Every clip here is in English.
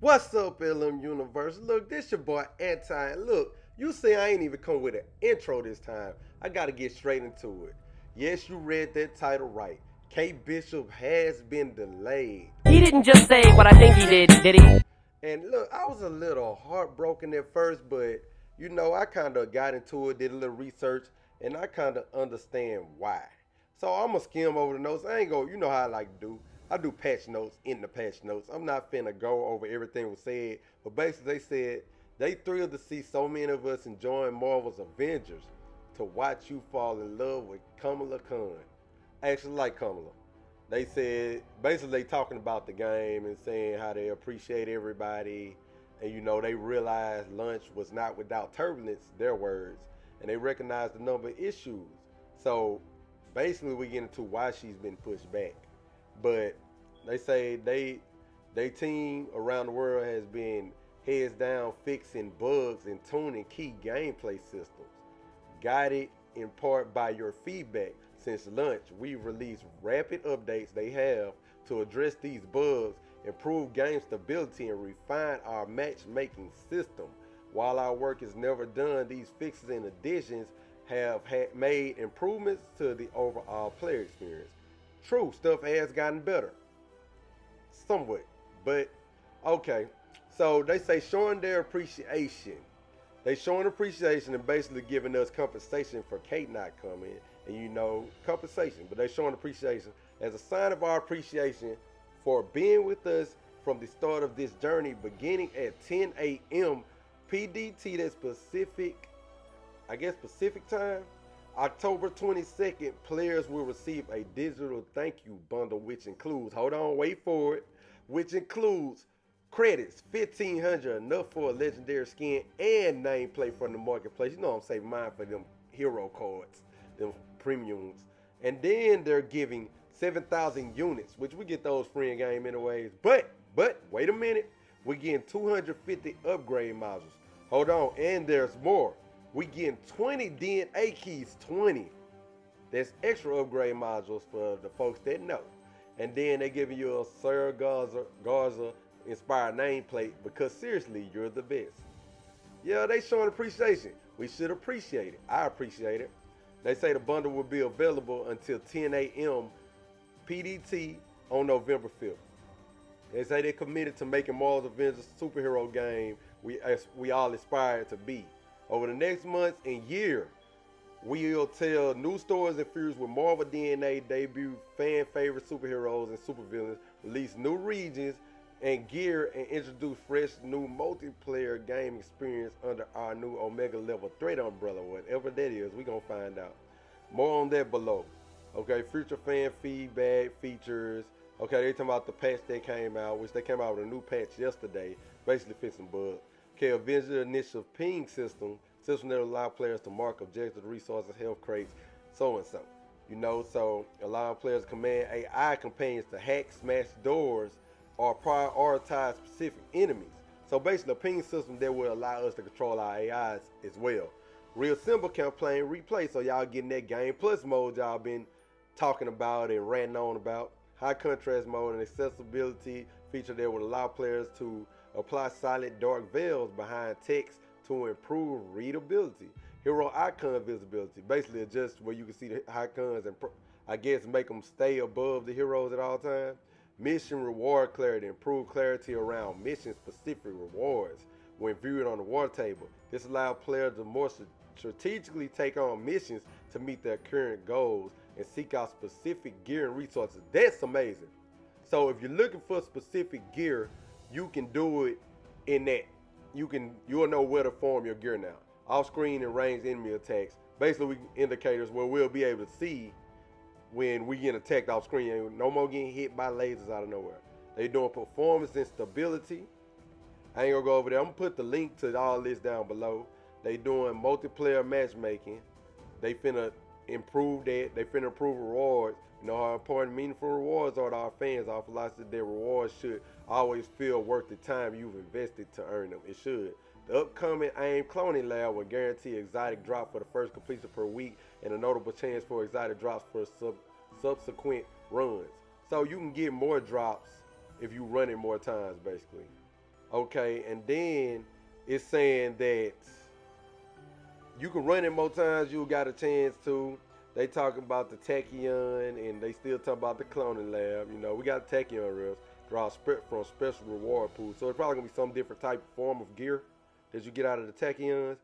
What's up, LM Universe? Look, this your boy Anti. And look, you see I ain't even come with an intro this time. I gotta get straight into it. Yes, you read that title right. K Bishop has been delayed. He didn't just say what I think he did he? And look, I was a little heartbroken at first, but I kind of got into it, did a little research, and I kind of understand why. So I'm gonna skim over the notes. I ain't go, you know how I like to do. I do patch notes in the patch notes. I'm not finna go over everything was said, but basically they said they thrilled to see so many of us enjoying Marvel's Avengers to watch you fall in love with Kamala Khan. I actually like Kamala. They said basically they talking about the game and saying how they appreciate everybody, and they realized lunch was not without turbulence, their words, and they recognized the number of issues. So basically we get into why she's been pushed back, but they say they team around the world has been heads down fixing bugs and tuning key gameplay systems, guided in part by your feedback. Since launch, we've released rapid updates they have to address these bugs, improve game stability, and refine our matchmaking system. While our work is never done, these fixes and additions have made improvements to the overall player experience. True, stuff has gotten better, somewhat, but okay. So they say showing their appreciation. They showing appreciation and basically giving us compensation for Kate not coming, and compensation. But they showing appreciation as a sign of our appreciation for being with us from the start of this journey, beginning at 10 a.m. PDT. That specific, I guess Pacific time. October 22nd, players will receive a digital thank you bundle, which includes, hold on, wait for it, which includes credits, 1,500, enough for a legendary skin and nameplate from the marketplace. You know I'm saving mine for them hero cards, them premiums. And then they're giving 7,000 units, which we get those free in game anyways. But wait a minute, we're getting 250 upgrade modules. Hold on, and there's more. We getting 20 DNA keys, 20. That's extra upgrade modules for the folks that know. And then they giving you a Sir Garza inspired nameplate because seriously, you're the best. Yeah, they showing appreciation. We should appreciate it. I appreciate it. They say the bundle will be available until 10 a.m. PDT on November 5th. They say they're committed to making Marvel's Avengers superhero game we all aspire to be. Over the next months and year, we'll tell new stories infused with Marvel DNA, debut fan favorite superheroes and supervillains, release new regions and gear, and introduce fresh new multiplayer game experience under our new Omega level threat umbrella. Whatever that is, we're gonna find out. More on that below. Okay, future fan feedback features. Okay, they talking about the patch that came out, which they came out with a new patch yesterday, basically fixing bugs. Okay, Avengers initial ping system that will allow players to mark objectives, resources, health crates, so and so. So allowing players to command AI companions to hack, smash doors, or prioritize specific enemies. So basically a ping system that will allow us to control our AIs as well. Real simple campaign replay, so y'all getting that game plus mode y'all been talking about and ranting on about. High contrast mode and accessibility feature that would allow players to apply silent dark veils behind text to improve readability. Hero icon visibility, basically adjust where you can see the icons and I guess make them stay above the heroes at all times. Mission reward clarity, improve clarity around mission specific rewards when viewed on the war table. This allows players to more strategically take on missions to meet their current goals and seek out specific gear and resources. That's amazing. So if you're looking for specific gear, you can do it in that. You'll know where to form your gear now. Off screen and ranged enemy attacks. Basically indicators where we'll be able to see when we get attacked off screen. No more getting hit by lasers out of nowhere. They doing performance and stability. I ain't gonna go over there. I'm gonna put the link to all this down below. They doing multiplayer matchmaking. They finna improve that. They finna improve rewards. You know how important meaningful rewards are to our fans. Our philosophy that rewards should always feel worth the time you've invested to earn them. It should. The upcoming AIM cloning lab will guarantee exotic drop for the first completion per week and a notable chance for exotic drops for subsequent runs. So you can get more drops if you run it more times, basically. Okay, and then it's saying that you can run it more times. You got a chance to. They talking about the Tachyon, and they still talk about the cloning lab. You know, we got Tachyon reels draw from special reward pools. So it's probably gonna be some different type form of gear that you get out of the Tachyons.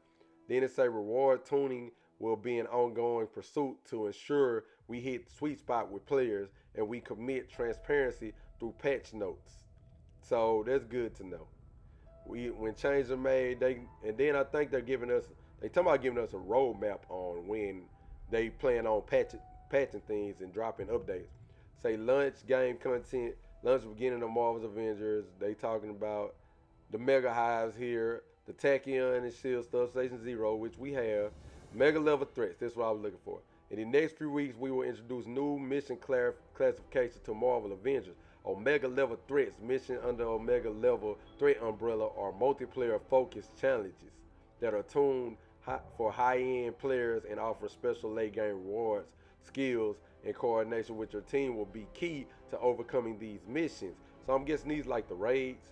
Then it say reward tuning will be an ongoing pursuit to ensure we hit the sweet spot with players and we commit transparency through patch notes. So that's good to know. When changes are made, and then I think they talking about giving us a roadmap on when they plan on patching things and dropping updates. Say launch game content, launch beginning of Marvel's Avengers. They talking about the Mega Hives here, the Tachyon and Shield stuff, Station Zero, which we have, Mega level threats. That's what I was looking for. In the next few weeks, we will introduce new mission classifications to Marvel Avengers. Omega level threats, mission under Omega level threat umbrella, are multiplayer focused challenges that are tuned for high-end players and offer special late game rewards. Skills and coordination with your team will be key to overcoming these missions. So I'm guessing these like the raids,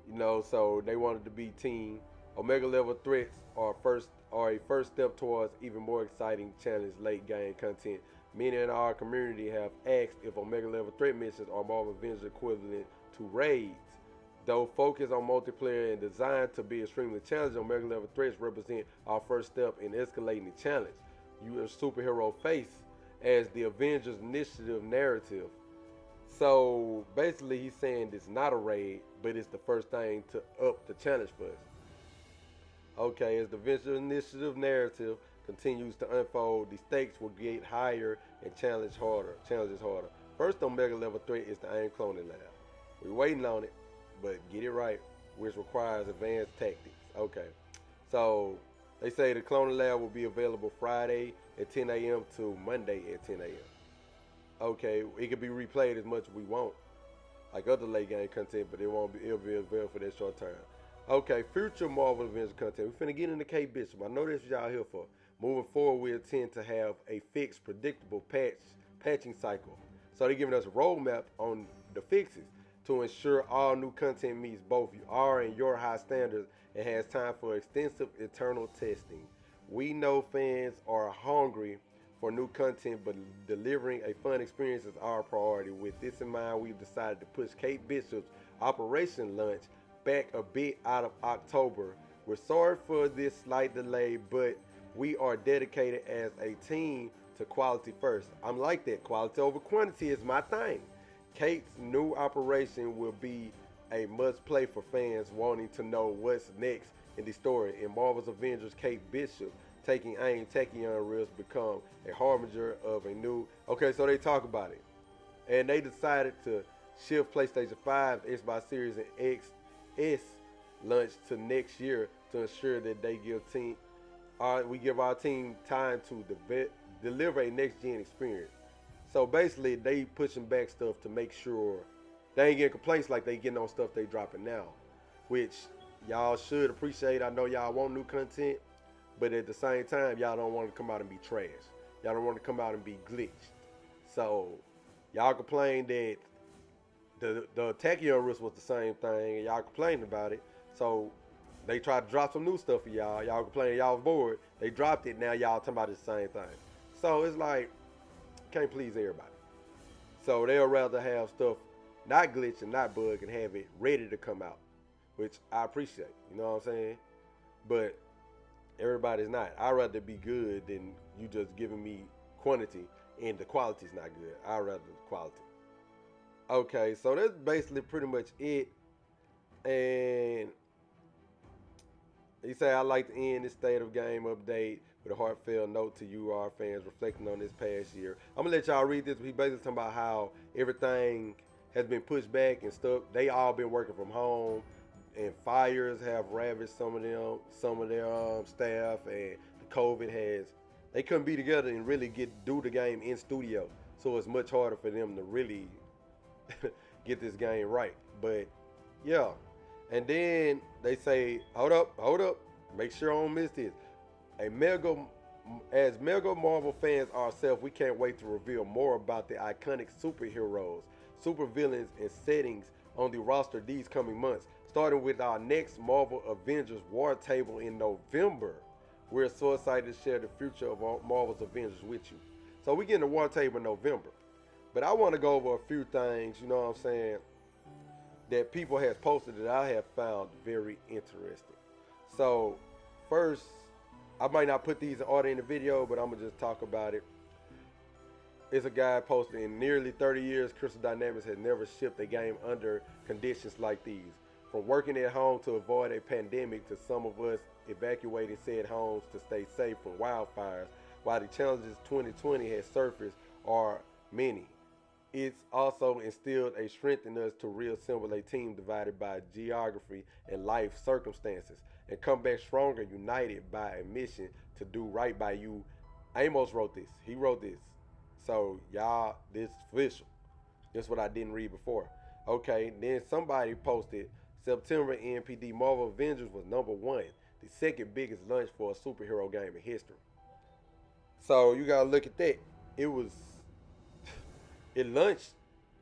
you know. So they wanted to be team. Omega level threats are a first step towards even more exciting challenge late game content. Many in our community have asked if Omega level threat missions are Marvel Avengers equivalent to raids. Though focused on multiplayer and designed to be extremely challenging, Omega level threats represent our first step in escalating the challenge. You as superhero face as the Avengers initiative narrative. So basically he's saying it's not a raid, but it's the first thing to up the challenge for us. Okay, as the Avengers initiative narrative continues to unfold, the stakes will get higher and challenges harder. First Omega level threat is the AIM cloning lab. We're waiting on it, but get it right, which requires advanced tactics. Okay, so they say the cloning lab will be available Friday at 10 a.m. to Monday at 10 a.m. Okay, it can be replayed as much as we want, like other late game content, but it'll be available for that short time. Okay, future Marvel Avengers content. We're finna get into Kate Bishop. I know that's what y'all here for. Moving forward, we intend to have a fixed, predictable patching cycle. So they're giving us a roadmap on the fixes to ensure all new content meets both our and your high standards and has time for extensive internal testing. We know fans are hungry for new content, but delivering a fun experience is our priority. With this in mind, we've decided to push Kate Bishop's Operation Launch back a bit out of October. We're sorry for this slight delay, but we are dedicated as a team to quality first. I'm like that. Quality over quantity is my thing. Kate's new operation will be a must play for fans wanting to know what's next in the story. In Marvel's Avengers, Kate Bishop taking aim Tachyon reels become a harbinger of a new. Okay, so they talk about it, and they decided to shift PlayStation 5, Xbox Series, and XS launch to next year to ensure that they we give our team time to deliver a next gen experience. So basically, they pushing back stuff to make sure they ain't getting complaints like they getting on stuff they dropping now, which y'all should appreciate. I know y'all want new content, but at the same time, y'all don't want to come out and be trash. Y'all don't want to come out and be glitched. So y'all complain that the Tachyon risk was the same thing, and y'all complained about it. So they tried to drop some new stuff for y'all. Y'all complaining y'all was bored. They dropped it. Now y'all talking about the same thing. So it's like, can't please everybody. So they'll rather have stuff not glitch and not bug and have it ready to come out, which I appreciate. You know what I'm saying? But everybody's not. I'd rather be good than you just giving me quantity and the quality's not good. I'd rather the quality. Okay, so that's basically pretty much it. And he said, I'd like to end this state of game update with a heartfelt note to you, our fans, reflecting on this past year. I'm going to let y'all read this. He basically talking about how everything has been pushed back and stuff. They all been working from home, and fires have ravaged some of their staff, and the COVID they couldn't be together and really do the game in studio. So it's much harder for them to really get this game right. But yeah. And then they say, hold up, make sure I don't miss this. As mega Marvel fans ourselves, we can't wait to reveal more about the iconic superheroes, supervillains, and settings on the roster these coming months. starting with our next Marvel Avengers war table in November. We're so excited to share the future of Marvel's Avengers with you. So we get in the war table in November. But I want to go over a few things, you know what I'm saying, that people has posted that I have found very interesting. So first, I might not put these in order in the video, but I'm going to just talk about it. It's a guy posted, in nearly 30 years, Crystal Dynamics has never shipped a game under conditions like these. From working at home to avoid a pandemic to some of us evacuating said homes to stay safe from wildfires, while the challenges 2020 has surfaced are many. It's also instilled a strength in us to reassemble a team divided by geography and life circumstances and come back stronger, united by a mission to do right by you. Amos wrote this. He wrote this. So, y'all, this is official. This is what I didn't read before. Okay, then somebody posted September NPD Marvel Avengers was #1, the second biggest launch for a superhero game in history. So, you got to look at that. It launched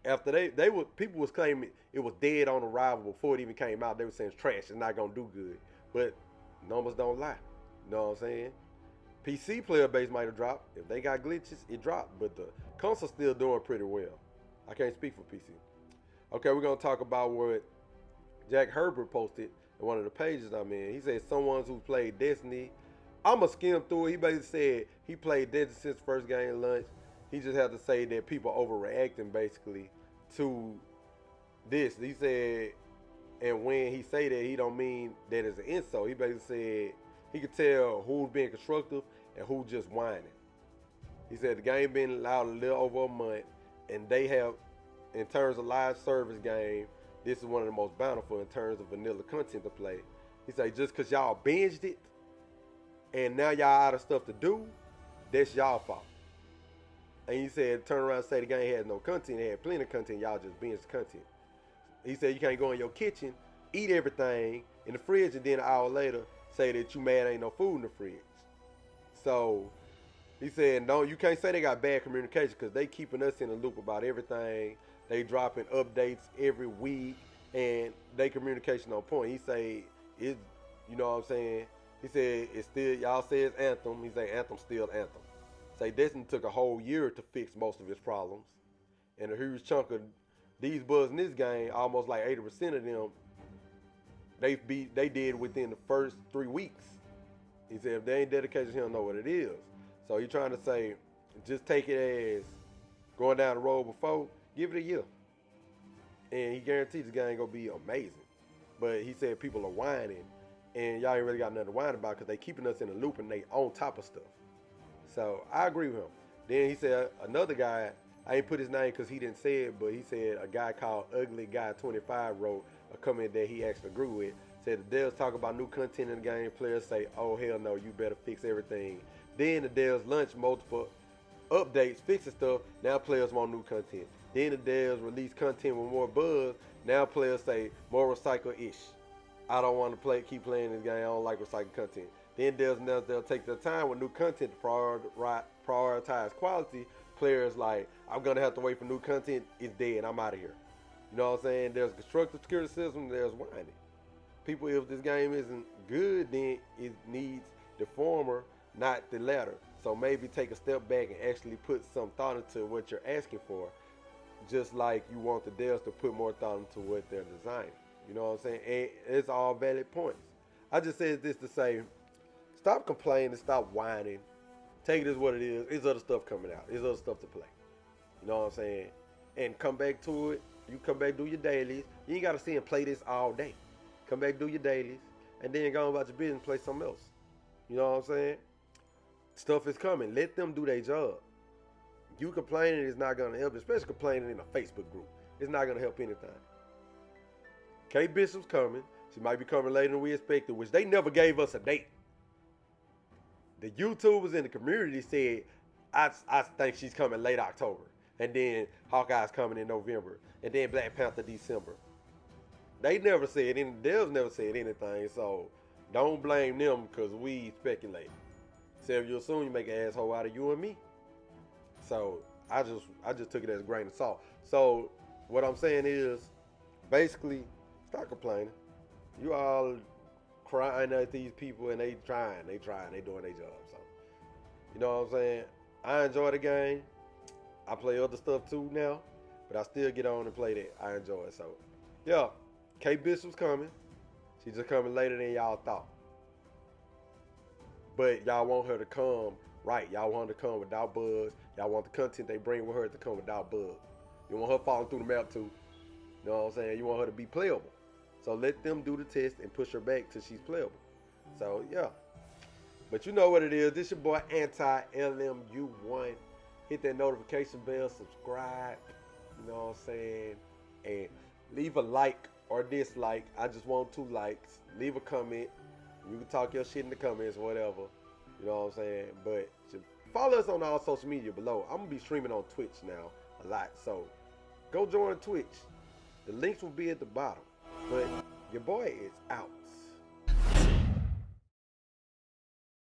after people was claiming it was dead on arrival before it even came out. They were saying it's trash, it's not gonna do good. But numbers don't lie. You know what I'm saying? PC player base might have dropped. If they got glitches, it dropped. But the console's still doing pretty well. I can't speak for PC. Okay, we're gonna talk about what Jack Herbert posted in one of the pages I'm in. He said someone who played Destiny. I'ma skim through it. He basically said he played Destiny since first game launch. He just had to say that people overreacting basically to this. He said, and when he say that, he don't mean that as an insult. He basically said he could tell who's being constructive and who's just whining. He said the game been out a little over a month, and they have, in terms of live service game, this is one of the most bountiful in terms of vanilla content to play. He said just because y'all binged it, and now y'all out of stuff to do, that's y'all fault. And he said, turn around and say the game had no content. It had plenty of content. Y'all just binge the content. He said you can't go in your kitchen, eat everything in the fridge, and then an hour later say that you mad ain't no food in the fridge. So he said, no, you can't say they got bad communication because they keeping us in the loop about everything. They dropping updates every week, and they communication on point. He say, you know what I'm saying? He said, it's still, y'all say it's Anthem. He say Anthem's still Anthem. Say Destiny took a whole year to fix most of its problems, and a huge chunk of these bugs in this game, almost like 80% of them, they did within the first 3 weeks. He said if they ain't dedication, he don't know what it is. So he trying to say, just take it as going down the road before, give it a year, and he guarantees the game gonna be amazing. But he said people are whining, and y'all ain't really got nothing to whine about because they keeping us in a loop and they on top of stuff. So I agree with him. Then he said another guy, I ain't put his name because he didn't say it, but he said a guy called Ugly Guy 25 wrote a comment that he actually agree with. Said the devs talk about new content in the game, players say, oh hell no, you better fix everything. Then the devs launch multiple updates, fixing stuff, now players want new content. Then the devs release content with more buzz, now players say more recycle-ish. I don't want to keep playing this game, I don't like recycled content. Then they'll take their time with new content to prioritize quality. Players like, I'm going to have to wait for new content, it's dead, I'm out of here. You know what I'm saying? There's constructive criticism, there's whining. People, if this game isn't good, then it needs the former, not the latter. So maybe take a step back and actually put some thought into what you're asking for, just like you want the devs to put more thought into what they're designing. You know what I'm saying? And it's all valid points. I just said this to say, stop complaining, stop whining. Take it as what it is. There's other stuff coming out. There's other stuff to play. You know what I'm saying? And come back to it. You come back, do your dailies. You ain't got to sit and play this all day. Come back, do your dailies. And then go on about your business and play something else. You know what I'm saying? Stuff is coming. Let them do their job. You complaining is not going to help, especially complaining in a Facebook group. It's not going to help anything. Kate Bishop's coming. She might be coming later than we expected, which they never gave us a date. The YouTubers in the community said, I think she's coming late October. And then Hawkeye's coming in November. And then Black Panther December. They never said anything. Devs never said anything. So don't blame them because we speculate. So you'll soon make an asshole out of you and me. So I just took it as a grain of salt. So what I'm saying is, basically, stop complaining. You all crying at these people and they doing their job. So, you know what I'm saying? I enjoy the game. I play other stuff too now, but I still get on and play that. I enjoy it. So, yeah, K Bishop's coming. She's just coming later than y'all thought. But y'all want her to come right. Y'all want her to come without bugs. Y'all want the content they bring with her to come without bugs. You want her falling through the map too. You know what I'm saying? You want her to be playable. So let them do the test and push her back till she's playable. So yeah. But you know what it is. This your boy Anti LMU1. Hit that notification bell, subscribe. You know what I'm saying? And leave a like or dislike. I just want 2 likes. Leave a comment. You can talk your shit in the comments, whatever. You know what I'm saying? But follow us on all social media below. I'm going to be streaming on Twitch now a lot. So go join Twitch. The links will be at the bottom. But your boy is out.